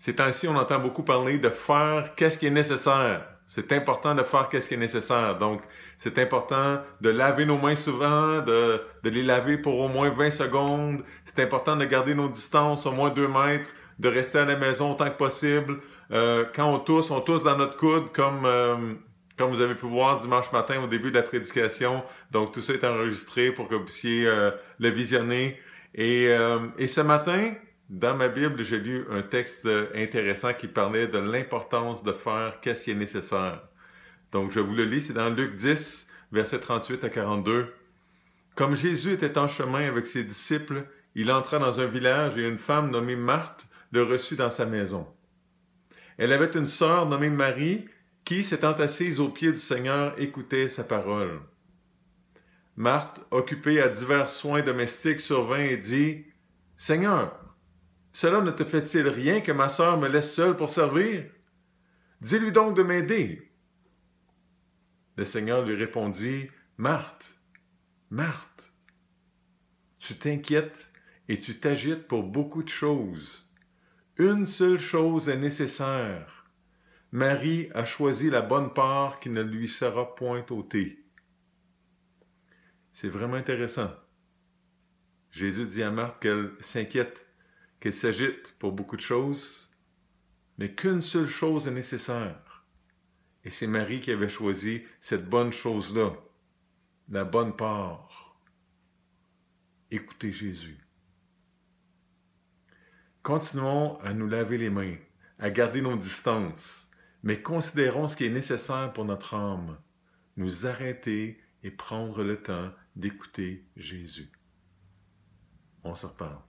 Ces temps-ci, on entend beaucoup parler de faire qu'est-ce qui est nécessaire. C'est important de faire qu'est-ce qui est nécessaire. Donc, c'est important de laver nos mains souvent, de les laver pour au moins 20 secondes. C'est important de garder nos distances, au moins 2 mètres, de rester à la maison autant que possible. Quand on tousse dans notre coude, comme vous avez pu voir dimanche matin au début de la prédication. Donc, tout ça est enregistré pour que vous puissiez le visionner. Et ce matin, dans ma Bible, j'ai lu un texte intéressant qui parlait de l'importance de faire qu'est-ce qui est nécessaire. Donc, je vous le lis, c'est dans Luc 10, versets 38 à 42. Comme Jésus était en chemin avec ses disciples, il entra dans un village et une femme nommée Marthe le reçut dans sa maison. Elle avait une sœur nommée Marie qui, s'étant assise aux pieds du Seigneur, écoutait sa parole. Marthe, occupée à divers soins domestiques, survint et dit « Seigneur, cela ne te fait-il rien que ma sœur me laisse seule pour servir? Dis-lui donc de m'aider. » Le Seigneur lui répondit, « Marthe, Marthe, tu t'inquiètes et tu t'agites pour beaucoup de choses. Une seule chose est nécessaire. Marie a choisi la bonne part qui ne lui sera point ôtée. » C'est vraiment intéressant. Jésus dit à Marthe qu'elle s'inquiète, qu'elle s'agite pour beaucoup de choses, mais qu'une seule chose est nécessaire. Et c'est Marie qui avait choisi cette bonne chose-là, la bonne part. Écoutez Jésus. Continuons à nous laver les mains, à garder nos distances, mais considérons ce qui est nécessaire pour notre âme, nous arrêter et prendre le temps d'écouter Jésus. On se reparle.